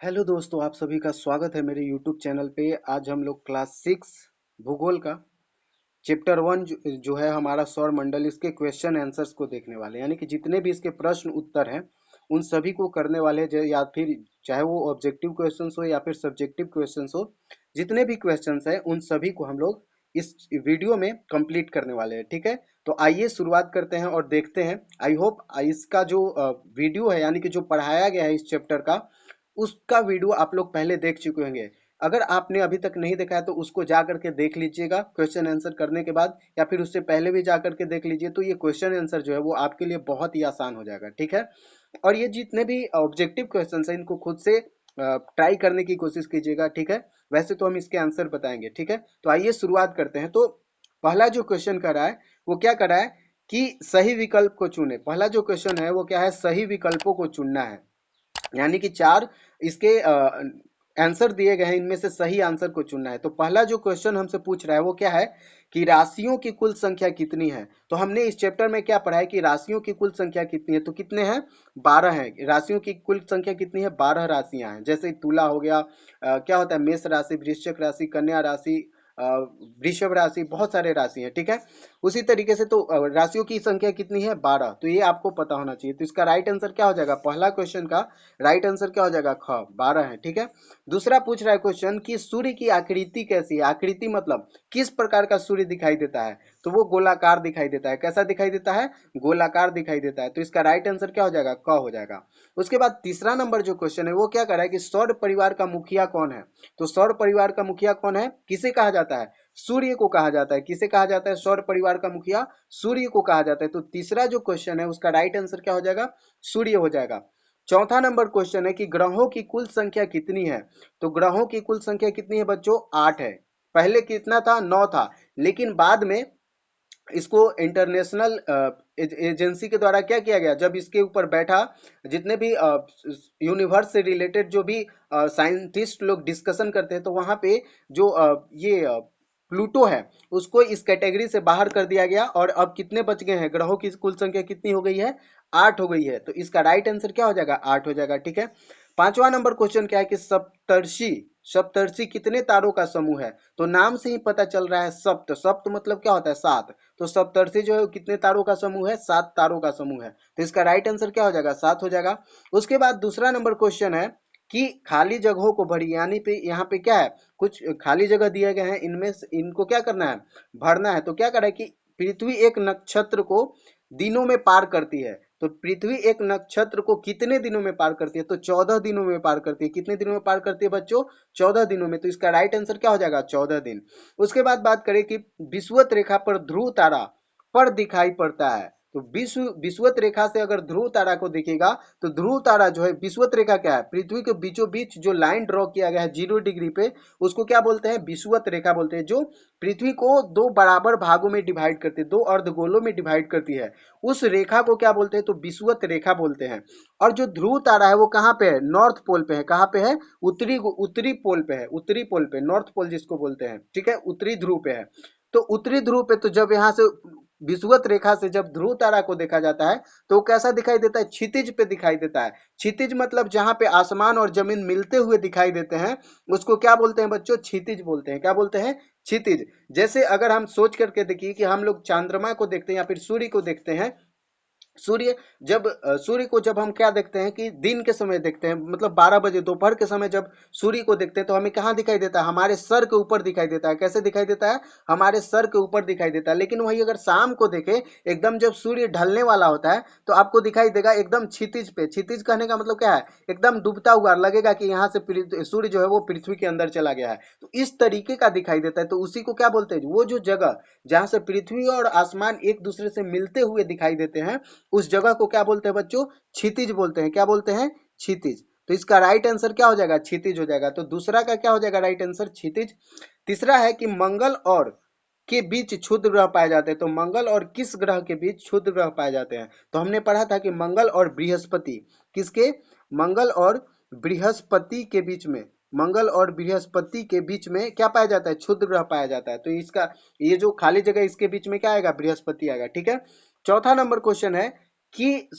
Hello दोस्तों, आप सभी का स्वागत है मेरे यूट्यूब चैनल पे। आज हम लोग क्लास 6 भूगोल का चैप्टर 1 जो है हमारा सौर मंडल, इसके क्वेश्चन आंसर्स को देखने वाले हैं। यानी कि जितने भी इसके प्रश्न उत्तर हैं उन सभी को करने वाले हैं। या फिर चाहे वो ऑब्जेक्टिव क्वेश्चंस हो या फिर सब्जेक्टिव क्वेश्चंस हो, जितने भी क्वेश्चंस हैं उन सभी को हम लोग इस वीडियो में कंप्लीट करने वाले हैं। ठीक है, तो आइए शुरुआत करते हैं और देखते हैं। आई होप इसका जो वीडियो है, यानी कि जो पढ़ाया गया है इस चैप्टर का, उसका वीडियो आप लोग पहले देख चुके होंगे। अगर आपने अभी तक नहीं देखा है तो उसको जा करके देख लीजिएगा क्वेश्चन आंसर करने के बाद, या फिर उससे पहले भी जा करके देख लीजिए। तो ये क्वेश्चन आंसर जो है वो आपके लिए बहुत ही आसान हो जाएगा। ठीक है, और ये जितने भी ऑब्जेक्टिव क्वेश्चन हैं इनको खुद से ट्राई करने की कोशिश कीजिएगा। ठीक है, वैसे तो हम इसके आंसर बताएंगे। ठीक है, तो आइए शुरुआत करते हैं। तो पहला जो क्वेश्चन कर रहा है वो क्या कर रहा है कि सही विकल्प को चुने। पहला जो क्वेश्चन है वो क्या है, सही विकल्पों को चुनना है। यानी कि चार इसके आंसर दिए गए हैं, इनमें से सही आंसर को चुनना है। तो पहला जो क्वेश्चन हमसे पूछ रहा है वो क्या है कि राशियों की कुल संख्या कितनी है। तो हमने इस चैप्टर में क्या पढ़ा है कि राशियों की कुल संख्या कितनी है। तो कितने हैं, 12 हैं। राशियों की कुल संख्या कितनी है, 12 राशियां हैं। जैसे तुला हो गया, क्या होता है, मेष राशि, वृश्चिक राशि, कन्या राशि, वृषभ राशि, बहुत सारे राशि हैं। ठीक है, उसी तरीके से तो राशियों की संख्या कितनी है, 12। तो ये आपको पता होना चाहिए। तो इसका राइट आंसर क्या हो जाएगा, पहला क्वेश्चन का राइट आंसर क्या हो जाएगा, ख, 12 है। ठीक है, दूसरा पूछ रहा है क्वेश्चन कि सूर्य की आकृति कैसी है। आकृति मतलब किस प्रकार का सूर्य दिखाई देता है। तो वो गोलाकार दिखाई देता है। कैसा दिखाई देता है, गोलाकार दिखाई देता है। तो इसका राइट आंसर क्या हो जाएगा, क हो जाएगा। उसके बाद तीसरा नंबर जो क्वेश्चन है वो क्या कर रहा है कि सौर परिवार का मुखिया कौन है। तो सौर परिवार का मुखिया कौन है, किसे कहा जाता है, सूर्य को कहा जाता है। किसे कहा जाता है, सौर परिवार का मुखिया सूर्य को कहा जाता है। तो तीसरा जो क्वेश्चन है उसका राइट आंसर क्या हो जाएगा, सूर्य हो जाएगा। चौथा नंबर क्वेश्चन है कि ग्रहों की कुल संख्या कितनी है। तो ग्रहों की कुल संख्या कितनी है बच्चों, 8 है। पहले कितना था, 9 था, लेकिन बाद में इसको इंटरनेशनल एजेंसी के द्वारा क्या किया गया, जब इसके ऊपर बैठा, जितने भी यूनिवर्स से रिलेटेड जो भी साइंटिस्ट लोग डिस्कशन करते हैं, तो वहां पे जो ये प्लूटो है उसको इस कैटेगरी से बाहर कर दिया गया। और अब कितने बच गए हैं, ग्रहों की कुल संख्या कितनी हो गई है, 8 हो गई है। तो इसका राइट आंसर क्या हो जाएगा, 8 हो जाएगा। ठीक है, पांचवा नंबर क्वेश्चन क्या है कि सप्तर्षि, सप्तर्षि कितने तारों का समूह है। तो नाम से ही पता चल रहा है, सप्त, सप्त मतलब क्या होता है, 7। तो सप्तर्षि जो है कितने तारों का समूह है, 7 तारों का समूह है। तो इसका राइट आंसर क्या हो जाएगा, 7 हो जाएगा। उसके बाद दूसरा नंबर क्वेश्चन है कि खाली जगहों को भरी। यानी पे यहाँ पे क्या है, कुछ खाली जगह दिए गए हैं, इनमें इनको क्या करना है, भरना है। तो क्या कर रहा है कि पृथ्वी एक नक्षत्र को दिनों में पार करती है। तो पृथ्वी एक नक्षत्र को कितने दिनों में पार करती है, तो 14 दिनों में पार करती है। कितने दिनों में पार करती है बच्चों, 14 दिनों में। तो इसका राइट आंसर क्या हो जाएगा, 14 दिन। उसके बाद बात करें कि विषुवत रेखा पर ध्रुव तारा पर दिखाई पड़ता है। तो विषुवत रेखा से अगर ध्रुव तारा को देखेगा, तो ध्रुव तारा जो है, विषुवत रेखा क्या है, पृथ्वी के बीचों बीच जो लाइन ड्रॉ किया गया है 0 डिग्री पे, उसको क्या बोलते हैं, विषुवत रेखा बोलते हैं। जो पृथ्वी को दो बराबर भागों में डिवाइड करती है, दो अर्धगोलों में डिवाइड करती है, उस रेखा को क्या बोलते हैं, तो विषुवत रेखा बोलते हैं। और जो ध्रुव तारा है वो कहाँ पे है, नॉर्थ पोल पे है। कहाँ पे है, उत्तरी उत्तरी पोल पे है। उत्तरी पोल पे, नॉर्थ पोल जिसको बोलते हैं। ठीक है, उत्तरी ध्रुव पे है। तो उत्तरी ध्रुव पे, तो जब यहाँ से विषुवत रेखा से जब ध्रुव तारा को देखा जाता है तो कैसा दिखाई देता है, क्षितिज पे दिखाई देता है। क्षितिज मतलब जहां पे आसमान और जमीन मिलते हुए दिखाई देते हैं, उसको क्या बोलते हैं बच्चों, क्षितिज बोलते हैं। क्या बोलते हैं, क्षितिज। जैसे अगर हम सोच करके देखिए कि हम लोग चंद्रमा को देखते हैं या फिर सूर्य को देखते हैं, सूर्य को जब हम क्या देखते हैं कि दिन के समय देखते हैं, मतलब 12 बजे दोपहर के समय जब सूर्य को देखते हैं तो हमें कहाँ दिखाई देता है, हमारे सर के ऊपर दिखाई देता है। कैसे दिखाई देता है, हमारे सर के ऊपर दिखाई देता है। लेकिन वही अगर शाम को देखें, एकदम जब सूर्य ढलने वाला होता है, तो आपको दिखाई देगा एकदम क्षितिज पे। क्षितिज कहने का मतलब क्या है, एकदम डूबता हुआ लगेगा कि यहाँ से सूर्य जो है वो पृथ्वी के अंदर चला गया है। तो इस तरीके का दिखाई देता है। तो उसी को क्या बोलते हैं, वो जो जगह जहां से पृथ्वी और आसमान एक दूसरे से मिलते हुए दिखाई देते हैं, उस जगह को क्या बोलते हैं बच्चों, क्षितिज बोलते हैं। क्या बोलते हैं, क्षितिज। तो इसका राइट आंसर क्या हो जाएगा, क्षितिज हो जाएगा। तो दूसरा का क्या हो जाएगा राइट आंसर, क्षितिज। तीसरा है कि मंगल और के बीच क्षुद्र ग्रह पाए जाते हैं। तो मंगल और किस ग्रह के बीच क्षुद्र ग्रह पाए जाते हैं। तो हमने पढ़ा था कि मंगल और बृहस्पति, किसके, मंगल और बृहस्पति के बीच में, मंगल और बृहस्पति के बीच में क्या पाया जाता है, क्षुद्र ग्रह पाया जाता है। तो इसका ये जो खाली जगह इसके बीच में क्या आएगा, बृहस्पति आएगा। ठीक है, चौथा नंबर क्वेश्चन है कि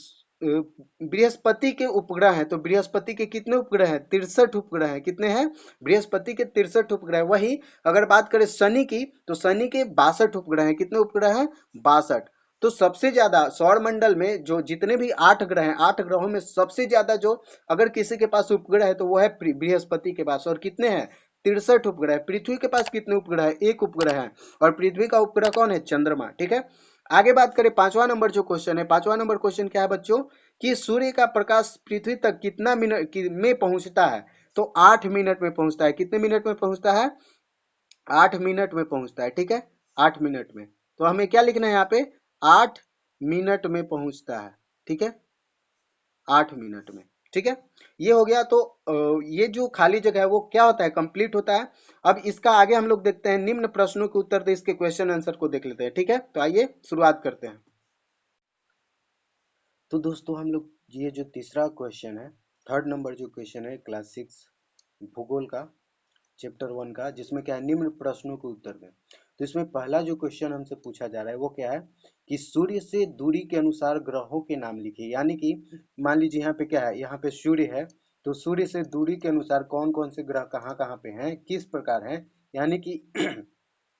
बृहस्पति के उपग्रह हैं, तो बृहस्पति के कितने उपग्रह हैं? 63 उपग्रह हैं। कितने हैं? बृहस्पति के 63 उपग्रह हैं। वही अगर बात करें शनि की, तो शनि के 62 उपग्रह हैं। कितने उपग्रह हैं? 62। तो सबसे ज्यादा सौर मंडल में जो जितने भी 8 ग्रह हैं, 8 ग्रहों में सबसे ज्यादा जो अगर किसी के पास उपग्रह है तो वो है बृहस्पति के पास। और कितने हैं? 63 उपग्रह। पृथ्वी के पास कितने उपग्रह है? एक उपग्रह है। और पृथ्वी का उपग्रह कौन है? चंद्रमा। ठीक है, आगे बात करें पांचवा नंबर जो क्वेश्चन है, पांचवा नंबर क्वेश्चन क्या है बच्चों कि सूर्य का प्रकाश पृथ्वी तक कितना मिनट में पहुंचता है? तो 8 मिनट में पहुंचता है। कितने मिनट में पहुंचता है? 8 मिनट में पहुंचता है। ठीक है, 8 मिनट में। तो हमें क्या लिखना है यहाँ पे? 8 मिनट में पहुंचता है। ठीक है, 8 मिनट में। ठीक है, ये हो गया। तो ये जो खाली जगह है वो क्या होता है? कंप्लीट होता है। अब इसका आगे हम लोग देखते हैं, निम्न प्रश्नों के उत्तर दे, इसके क्वेश्चन आंसर को देख लेते हैं। ठीक है, तो आइए शुरुआत करते हैं। तो दोस्तों हम लोग ये जो तीसरा क्वेश्चन है, थर्ड नंबर जो क्वेश्चन है क्लास 6 भूगोल का चैप्टर 1 का, जिसमें क्या है निम्न प्रश्नों के उत्तर दें। तो इसमें पहला जो क्वेश्चन हमसे पूछा जा रहा है वो क्या है कि सूर्य से दूरी के अनुसार ग्रहों के नाम लिखिए। यानी कि मान लीजिए यहाँ पे क्या है, यहाँ पे सूर्य है, तो सूर्य से दूरी के अनुसार कौन कौन से ग्रह कहाँ कहाँ पे हैं, किस प्रकार हैं। यानी कि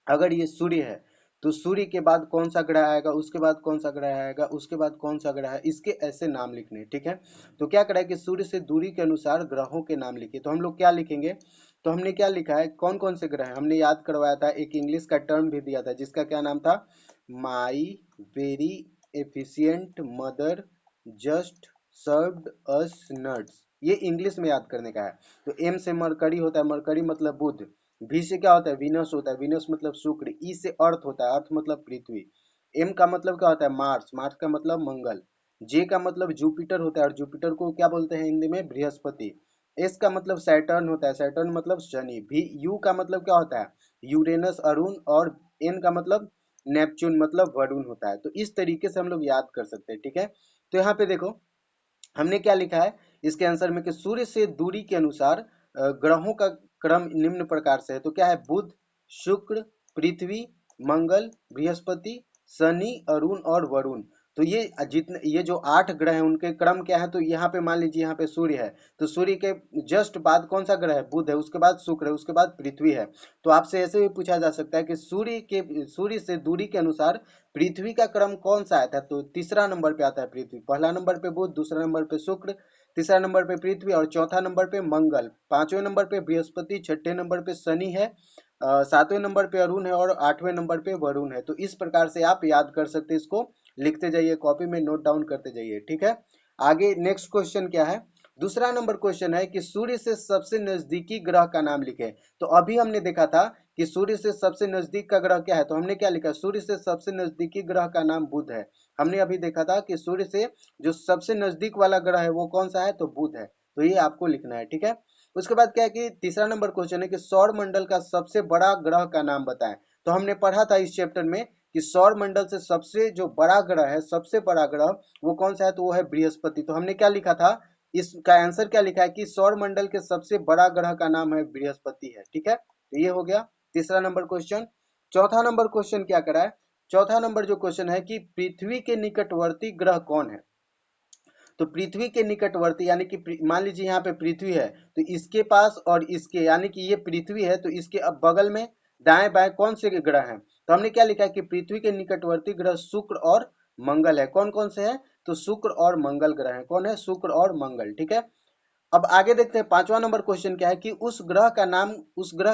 अगर ये सूर्य है तो सूर्य के बाद कौन सा ग्रह आएगा, उसके बाद कौन सा ग्रह आएगा, उसके बाद कौन सा ग्रह है, इसके ऐसे नाम लिखने। ठीक है, तो क्या करें कि सूर्य से दूरी के अनुसार ग्रहों के नाम लिखिए। तो हम लोग क्या लिखेंगे? तो हमने क्या लिखा है, कौन कौन से ग्रह हैं हमने याद करवाया था, एक इंग्लिश का टर्म भी दिया था जिसका क्या नाम था? My very efficient mother just served us nuts. ये इंग्लिश में याद करने का है। तो एम से मरकरी होता है, मरकरी मतलब बुध। वी से क्या होता है? वीनस होता है, वीनस मतलब शुक्र। ई से अर्थ होता है, अर्थ मतलब पृथ्वी। एम का मतलब क्या होता है? मार्स, मार्स का मतलब मंगल। जे का मतलब जुपिटर होता है, और जुपिटर को क्या बोलते हैं हिंदी में? बृहस्पति। एस का मतलब सैटर्न होता है, सैटर्न मतलब शनि। भी यू का मतलब क्या होता है? यूरेनस अरुण। और एन का मतलब नेपच्यून मतलब वरुण होता है। तो इस तरीके से हम लोग याद कर सकते हैं। ठीक है, तो यहाँ पे देखो हमने क्या लिखा है इसके आंसर में कि सूर्य से दूरी के अनुसार ग्रहों का क्रम निम्न प्रकार से है। तो क्या है? बुध, शुक्र, पृथ्वी, मंगल, बृहस्पति, शनि, अरुण और वरुण। तो ये जितने ये जो 8 ग्रह हैं उनके क्रम क्या है? तो यहाँ पे मान लीजिए यहाँ पे सूर्य है, तो सूर्य के जस्ट बाद कौन सा ग्रह है? बुध है, उसके बाद शुक्र है, उसके बाद पृथ्वी है। तो आपसे ऐसे भी पूछा जा सकता है कि सूर्य से दूरी के अनुसार पृथ्वी का क्रम कौन सा आता है? तो तीसरा नंबर पे आता है पृथ्वी। पहला नंबर पे बुध, दूसरा नंबर पे शुक्र, तीसरा नंबर पे पृथ्वी और चौथा नंबर पे मंगल, पांचवें नंबर पे बृहस्पति, छठे नंबर पे शनि है, सातवें नंबर पे अरुण है और आठवें नंबर पे वरुण है। तो इस प्रकार से आप याद कर सकते हैं, इसको लिखते जाइए, कॉपी में नोट डाउन करते जाइए। ठीक है, आगे नेक्स्ट क्वेश्चन क्या है? दूसरा नंबर क्वेश्चन है कि सूर्य से सबसे नजदीकी ग्रह का नाम लिखें। तो अभी हमने देखा था कि सूर्य से सबसे नजदीक का ग्रह क्या है, तो हमने क्या लिखा? सूर्य से सबसे नजदीकी ग्रह का नाम बुध है। हमने अभी देखा था कि सूर्य से जो सबसे नजदीक वाला ग्रह है वो कौन सा है? तो बुध है। तो ये आपको लिखना है। ठीक है, उसके बाद क्या है कि तीसरा नंबर क्वेश्चन है कि सौर मंडल का सबसे बड़ा ग्रह का नाम बताएं। तो हमने पढ़ा था इस चैप्टर में कि सौर मंडल से सबसे जो बड़ा ग्रह है, सबसे बड़ा ग्रह वो कौन सा है? तो वो है बृहस्पति। तो हमने क्या लिखा था, इसका आंसर क्या लिखा है कि सौर मंडल के सबसे बड़ा ग्रह का नाम है बृहस्पति है। ठीक है, तो ये हो गया तीसरा नंबर क्वेश्चन। चौथा नंबर क्वेश्चन क्या करा है? चौथा नंबर जो क्वेश्चन है कि पृथ्वी के निकटवर्ती ग्रह कौन है? तो पृथ्वी के निकटवर्ती यानी कि मान लीजिए यहाँ पे पृथ्वी है, तो इसके पास और इसके यानी कि ये पृथ्वी है तो इसके अब बगल में दाएं बाएं कौन से ग्रह हैं? तो हमने क्या लिखा है कि पृथ्वी के निकटवर्ती ग्रह शुक्र और मंगल है। कौन कौन से हैं? तो शुक्र और मंगल ग्रह हैं। कौन है? शुक्र और मंगल। ठीक है, अब आगे देखते हैं पांचवा नंबर क्वेश्चन क्या है कि उस ग्रह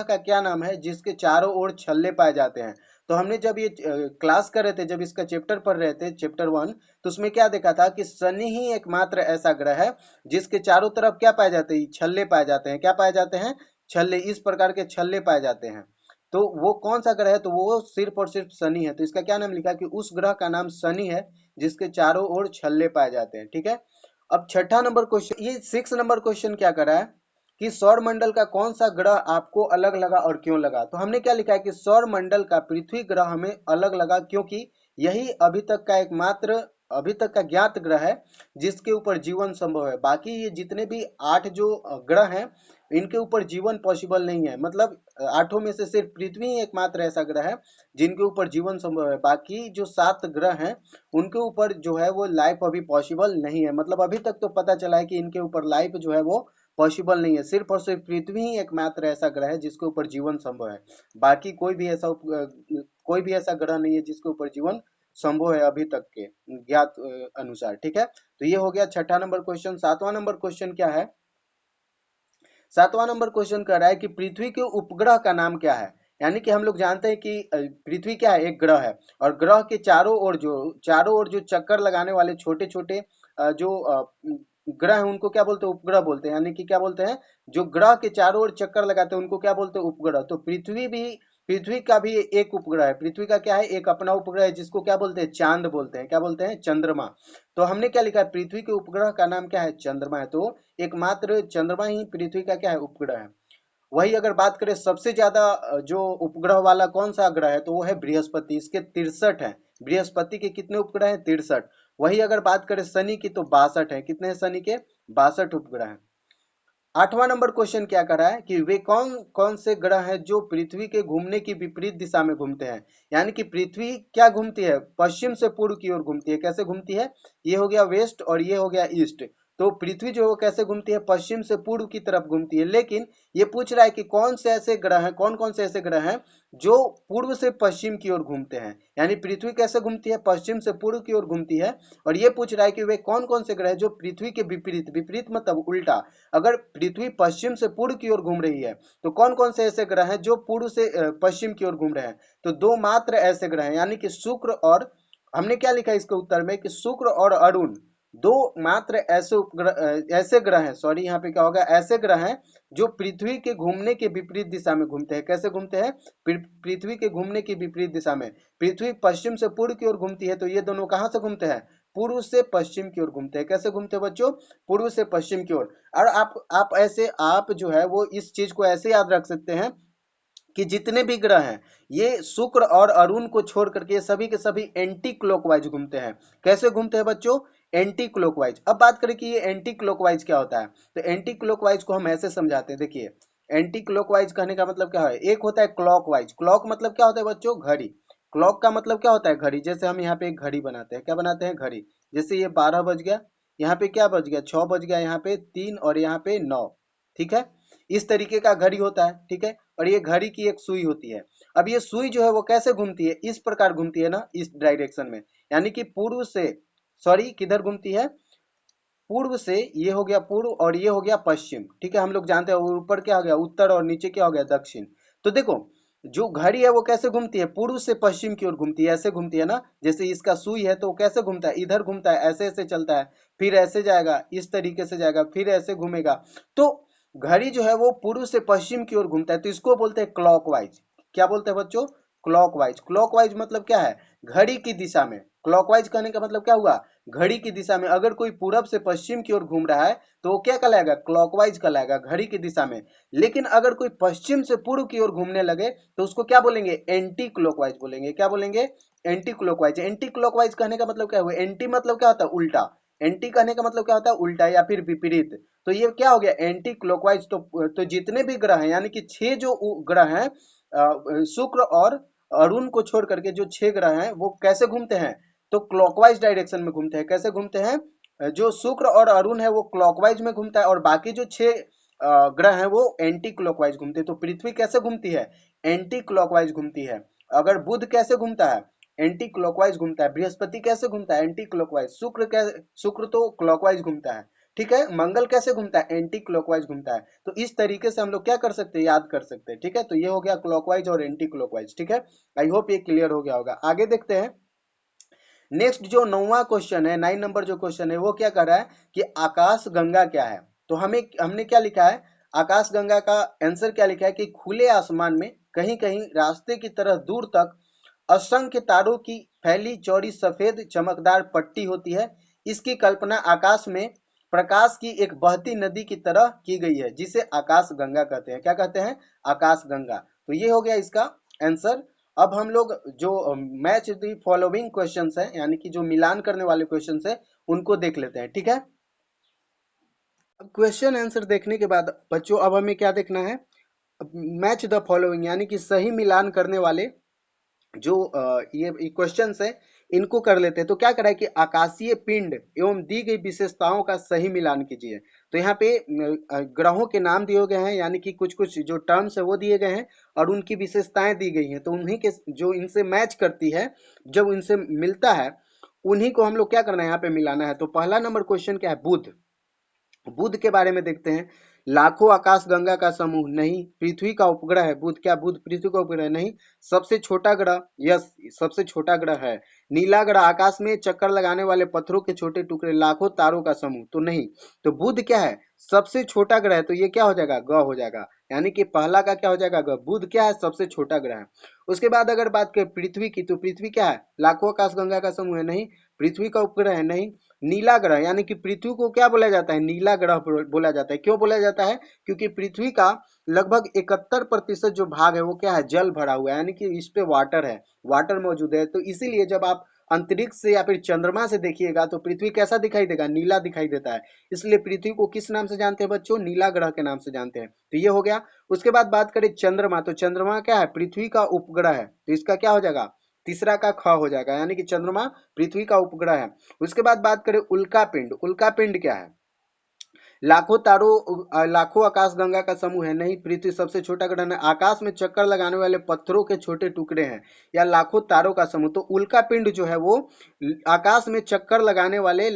का क्या नाम है जिसके चारों ओर छल्ले पाए जाते हैं। तो हमने जब ये क्लास कर रहे थे, जब इसका चैप्टर पढ़ रहे थे चैप्टर 1, तो उसमें क्या देखा था कि शनि ही एकमात्र ऐसा ग्रह है जिसके चारों तरफ क्या पाए जाते हैं? छल्ले पाए जाते हैं। क्या पाए जाते हैं? छल्ले। इस प्रकार के छल्ले पाए जाते हैं। तो वो कौन सा ग्रह है? तो वो सिर्फ और सिर्फ शनि है। तो इसका क्या नाम लिखा कि उस ग्रह का नाम शनि है जिसके चारों ओर छल्ले पाए जाते हैं। ठीक है, अब छठा नंबर क्वेश्चन, ये 6 नंबर क्वेश्चन क्या करा है कि सौर मंडल का कौन सा ग्रह आपको अलग लगा और क्यों लगा? तो हमने क्या लिखा है कि सौर मंडल का पृथ्वी ग्रह हमें अलग लगा क्योंकि यही अभी तक का ज्ञात ग्रह है जिसके ऊपर जीवन संभव है। बाकी ये जितने भी 8 जो ग्रह हैं इनके ऊपर जीवन पॉसिबल नहीं है। मतलब आठों में से सिर्फ पृथ्वी ही एकमात्र ऐसा ग्रह है जिनके ऊपर जीवन संभव है। बाकी जो 7 ग्रह हैं उनके ऊपर जो है वो लाइफ अभी पॉसिबल नहीं है। मतलब अभी तक तो पता चला है कि इनके ऊपर लाइफ जो है वो पॉसिबल नहीं है। सिर्फ और सिर्फ पृथ्वी ही एकमात्र ऐसा ग्रह है जिसके ऊपर जीवन संभव है। बाकी कोई भी ऐसा ग्रह नहीं है जिसके ऊपर जीवन संभव है अभी तक के ज्ञात अनुसार। ठीक है, तो ये हो गया छठा नंबर क्वेश्चन। सातवां नंबर क्वेश्चन क्या है? सातवां नंबर क्वेश्चन कह रहा है कि पृथ्वी के उपग्रह का नाम क्या है। यानी कि हम लोग जानते हैं कि पृथ्वी क्या है, एक ग्रह है, और ग्रह के चारों ओर जो चक्कर लगाने वाले छोटे छोटे जो ग्रह हैं उनको क्या बोलते हैं? उपग्रह बोलते हैं। यानी कि क्या बोलते हैं? जो ग्रह के चारों ओर चक्कर लगाते हैं उनको क्या बोलते हैं? उपग्रह। तो पृथ्वी का भी एक उपग्रह है। पृथ्वी का क्या है? एक अपना उपग्रह है जिसको क्या बोलते हैं? चांद बोलते हैं। क्या बोलते हैं? चंद्रमा। तो हमने क्या लिखा है? पृथ्वी के उपग्रह का नाम क्या है? चंद्रमा है। तो एकमात्र चंद्रमा ही पृथ्वी का क्या है? उपग्रह है। वही अगर बात करें सबसे ज्यादा जो उपग्रह वाला कौन सा ग्रह है, तो वो है बृहस्पति। इसके 63 है। बृहस्पति के कितने उपग्रह हैं? 63। वही अगर बात करें शनि की तो 62 है। कितने हैं शनि के? 62 उपग्रह हैं। आठवां नंबर क्वेश्चन क्या कर रहा है कि वे कौन कौन से ग्रह हैं जो पृथ्वी के घूमने की विपरीत दिशा में घूमते हैं। यानी कि पृथ्वी क्या घूमती है? पश्चिम से पूर्व की ओर घूमती है। कैसे घूमती है? ये हो गया वेस्ट और ये हो गया ईस्ट। तो पृथ्वी जो है वो कैसे घूमती है? पश्चिम से पूर्व की तरफ घूमती है। लेकिन ये पूछ रहा है कि कौन से ऐसे ग्रह हैं, कौन कौन से ऐसे ग्रह हैं जो पूर्व से पश्चिम की ओर घूमते हैं। यानी पृथ्वी कैसे घूमती है? पश्चिम से पूर्व की ओर घूमती है। और ये पूछ रहा है कि वे कौन कौन से ग्रह हैं जो पृथ्वी के विपरीत, विपरीत मतलब उल्टा, अगर पृथ्वी पश्चिम से पूर्व की ओर घूम रही है तो कौन कौन से ऐसे ग्रह हैं जो पूर्व से पश्चिम की ओर घूम रहे हैं? तो दो मात्र ऐसे ग्रह हैं, यानी कि शुक्र और, हमने क्या लिखा है इसके उत्तर में कि शुक्र और अरुण दो मात्र ऐसे उपग्रह, ऐसे ग्रह हैं, सॉरी यहाँ पे क्या होगा, ऐसे ग्रह हैं जो पृथ्वी के घूमने के विपरीत दिशा में घूमते हैं। कैसे घूमते हैं? पृथ्वी के घूमने की विपरीत दिशा में। पृथ्वी पश्चिम से पूर्व की ओर घूमती है तो ये दोनों कहां से घूमते हैं? पूर्व से पश्चिम की ओर घूमते हैं। कैसे घूमते हैं बच्चों? पूर्व से पश्चिम की ओर। और आप जो है वो इस चीज को ऐसे याद रख सकते हैं कि जितने भी ग्रह हैं ये शुक्र और अरुण को छोड़ करके सभी के सभी एंटी क्लॉकवाइज घूमते हैं। कैसे घूमते हैं बच्चों? Anti clockwise. अब बात करें कि ये एंटी क्लॉकवाइज क्या होता है, तो एंटी क्लॉकवाइज को हम ऐसे समझाते हैं। देखिए, एंटी क्लॉकवाइज कहने का मतलब क्या है? एक होता है क्लॉकवाइज। क्लॉक मतलब क्या होता है बच्चों? घड़ी। क्लॉक का मतलब क्या होता है? घड़ी। जैसे हम यहाँ पे एक घड़ी बनाते हैं, क्या बनाते हैं? घड़ी। जैसे ये 12 बज गया, यहाँ पे क्या बज गया? 6 बज गया, यहाँ पे 3 और यहाँ पे 9। ठीक है, इस तरीके का घड़ी होता है। ठीक है, और ये घड़ी की एक सुई होती है। अब ये सुई जो है वो कैसे घूमती है? इस प्रकार घूमती है ना, इस डायरेक्शन में। यानी कि पूर्व से, सॉरी किधर घूमती है? पूर्व से, ये हो गया पूर्व और ये हो गया पश्चिम। ठीक है, हम लोग जानते हैं ऊपर क्या हो गया? उत्तर, और नीचे क्या हो गया? दक्षिण। तो देखो, जो घड़ी है वो कैसे घूमती है? पूर्व से पश्चिम की ओर घूमती है। ऐसे घूमती है ना, जैसे इसका सुई है तो वो कैसे घूमता है? इधर घूमता है, ऐसे ऐसे चलता है, फिर ऐसे जाएगा, इस तरीके से जाएगा, फिर ऐसे घूमेगा। तो घड़ी जो है वो पूर्व से पश्चिम की ओर घूमता है, तो इसको बोलते हैं क्लॉकवाइज। क्या बोलते हैं बच्चों? क्लॉकवाइज। क्लॉकवाइज मतलब क्या है? घड़ी की दिशा में। क्लॉकवाइज कहने का मतलब क्या हुआ? घड़ी की दिशा में। अगर कोई पूरब से पश्चिम की ओर घूम रहा है तो वो क्या कहलाएगा? क्लॉकवाइज कहलाएगा, घड़ी की दिशा में। लेकिन अगर कोई पश्चिम से पूर्व की ओर घूमने लगे तो उसको क्या बोलेंगे? एंटी क्लॉकवाइज बोलेंगे। क्या बोलेंगे? Anti clockwise. एंटी क्लॉकवाइज कहने का मतलब क्या हुआ? एंटी मतलब क्या होता है? उल्टा। एंटी कहने का मतलब क्या होता है? उल्टा या फिर विपरीत। तो ये क्या हो गया? Anti clockwise. तो जितने भी ग्रह हैं, यानी कि 6 जो ग्रह हैं, शुक्र और अरुण को छोड़ करके जो 6 ग्रह हैं वो कैसे घूमते हैं? तो क्लॉकवाइज डायरेक्शन में घूमते हैं। कैसे घूमते हैं? जो शुक्र और अरुण है वो क्लॉकवाइज में घूमता है और बाकी जो 6 ग्रह हैं वो एंटी क्लॉकवाइज घूमते हैं। तो पृथ्वी कैसे घूमती है? एंटी क्लॉकवाइज घूमती है। अगर बुध कैसे घूमता है? एंटी क्लॉकवाइज घूमता है। बृहस्पति कैसे घूमता है? Anti clockwise. शुक्र तो क्लॉकवाइज घूमता है। ठीक है, मंगल कैसे घूमता है? एंटी क्लॉकवाइज घूमता है। तो इस तरीके से हम लोग क्या कर सकते हैं? याद कर सकते हैं। ठीक है, तो ये हो गया क्लॉकवाइज और एंटी क्लॉकवाइज। ठीक है, आई होप ये क्लियर हो गया होगा। आगे देखते हैं। नेक्स्ट जो 9वां क्वेश्चन है, 9 नंबर जो क्वेश्चन है वो क्या कर रहा है कि आकाश गंगा क्या है। तो हमने क्या लिखा है? आकाश गंगा का आंसर क्या लिखा है कि खुले आसमान में कहीं कहीं रास्ते की तरह दूर तक असंख्य तारों की फैली चौड़ी सफेद चमकदार पट्टी होती है। इसकी कल्पना आकाश में प्रकाश की एक बहती नदी की तरह की गई है जिसे आकाश गंगा कहते हैं। क्या कहते हैं? आकाश गंगा। तो ये हो गया इसका आंसर। अब हम लोग जो मैच द फॉलोइंग क्वेश्चंस है, यानी कि जो मिलान करने वाले क्वेश्चंस है, उनको देख लेते हैं। ठीक है, अब क्वेश्चन आंसर देखने के बाद बच्चों अब हमें क्या देखना है, मैच द फॉलोइंग यानी कि सही मिलान करने वाले जो ये क्वेश्चंस है इनको कर लेते हैं। तो क्या करा है कि आकाशीय पिंड एवं दी गई विशेषताओं का सही मिलान कीजिए। तो यहाँ पे ग्रहों के नाम दिए गए हैं, यानी कि कुछ कुछ जो टर्म्स है वो दिए गए हैं और उनकी विशेषताएं दी गई हैं। तो उन्हीं के जो इनसे मैच करती है, जब इनसे मिलता है उन्हीं को हम लोग क्या करना है, यहाँ पे मिलाना है। तो पहला नंबर क्वेश्चन क्या है, बुध। बुध के बारे में देखते हैं। लाखों आकाश गंगा का समूह नहीं, पृथ्वी का उपग्रह है बुध। क्या बुध पृथ्वी का उपग्रह नहीं? सबसे छोटा ग्रह, यस सबसे छोटा ग्रह है। नीला ग्रह, आकाश में चक्कर लगाने वाले पत्थरों के छोटे टुकड़े, लाखों तारों का समूह, तो नहीं। तो बुध क्या है, सबसे छोटा ग्रह है, तो ये क्या हो जाएगा, ग हो जाएगा। यानी कि पहला का क्या हो जाएगा, ग। बुध क्या है, सबसे छोटा ग्रह है। उसके बाद अगर बात करें पृथ्वी की, तो पृथ्वी क्या है, लाखों आकाश गंगा का समूह है, नहीं। पृथ्वी का उपग्रह है, नहीं। नीला ग्रह, यानी कि पृथ्वी को क्या बोला जाता है, नीला ग्रह बोला जाता है। क्यों बोला जाता है, क्योंकि पृथ्वी का लगभग 71% जो भाग है वो क्या है, जल भरा हुआ है, यानी कि इस पे वाटर है, वाटर मौजूद है। तो इसीलिए जब आप अंतरिक्ष से या फिर चंद्रमा से देखिएगा तो पृथ्वी कैसा दिखाई देगा, नीला दिखाई देता है। इसलिए पृथ्वी को किस नाम से जानते हैं बच्चों, नीला ग्रह के नाम से जानते हैं। तो ये हो गया। उसके बाद बात करें चंद्रमा, तो चंद्रमा क्या है, पृथ्वी का उपग्रह है। तो इसका क्या हो जाएगा, तीसरा का ख हो जाएगा, यानी कि चंद्रमा पृथ्वी का उपग्रह है। उसके बाद बात करें उल्का पिंड। उल्का पिंड क्या है, लाखों तारों लाखों आकाश गंगा का समूह है, नहीं। पृथ्वी सबसे छोटा ग्रह है। आकाश में चक्कर लगाने वाले पत्थरों के छोटे टुकड़े हैं, या लाखों तारों का समूह। तो उल्का पिंड जो है वो आकाश में चक्कर लगाने वाले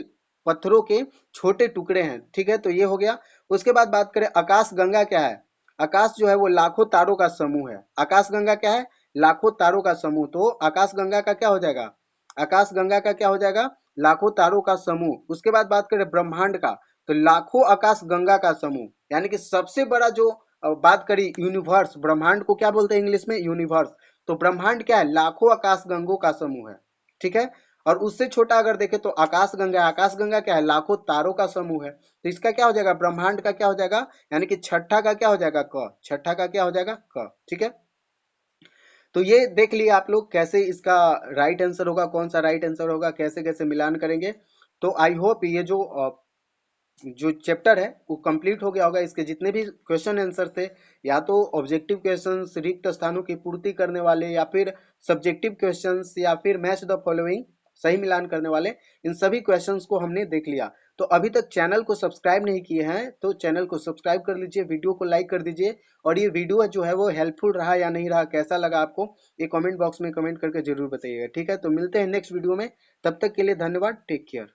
पत्थरों के छोटे टुकड़े हैं, ठीक है। तो ये हो गया। उसके बाद बात करें आकाश गंगा क्या है, आकाश जो है वो लाखों तारों का समूह है। आकाश गंगा क्या है, लाखों तारों का समूह। तो आकाश गंगा का क्या हो जाएगा, आकाश गंगा का क्या हो जाएगा, लाखों तारों का समूह। उसके बाद बात करें ब्रह्मांड का, तो लाखों आकाश गंगा का समूह, यानी कि सबसे बड़ा जो बात करी यूनिवर्स, ब्रह्मांड को क्या बोलते हैं इंग्लिश में, यूनिवर्स। तो ब्रह्मांड क्या है, लाखों आकाश गंगों का समूह है, ठीक है। और उससे छोटा अगर देखें तो आकाश गंगा, आकाश गंगा क्या है, लाखों तारों का समूह है। तो इसका क्या हो जाएगा, ब्रह्मांड का क्या हो जाएगा, यानी कि छठा का क्या हो जाएगा, क। छठा का क्या हो जाएगा, क, ठीक है। तो ये देख लिया आप लोग कैसे इसका राइट आंसर होगा, कौन सा राइट आंसर होगा, कैसे कैसे मिलान करेंगे। तो आई होप ये जो चैप्टर है वो कंप्लीट हो गया होगा। इसके जितने भी क्वेश्चन आंसर थे, या तो ऑब्जेक्टिव क्वेश्चंस, रिक्त स्थानों की पूर्ति करने वाले, या फिर सब्जेक्टिव क्वेश्चंस, या फिर मैच द फॉलोइंग सही मिलान करने वाले, इन सभी क्वेश्चंस को हमने देख लिया। तो अभी तक चैनल को सब्सक्राइब नहीं किए हैं तो चैनल को सब्सक्राइब कर लीजिए, वीडियो को लाइक कर दीजिए। और ये वीडियो जो है वो हेल्पफुल रहा या नहीं रहा, कैसा लगा आपको, ये कमेंट बॉक्स में कमेंट करके जरूर बताइएगा, ठीक है। तो मिलते हैं नेक्स्ट वीडियो में, तब तक के लिए धन्यवाद, टेक केयर।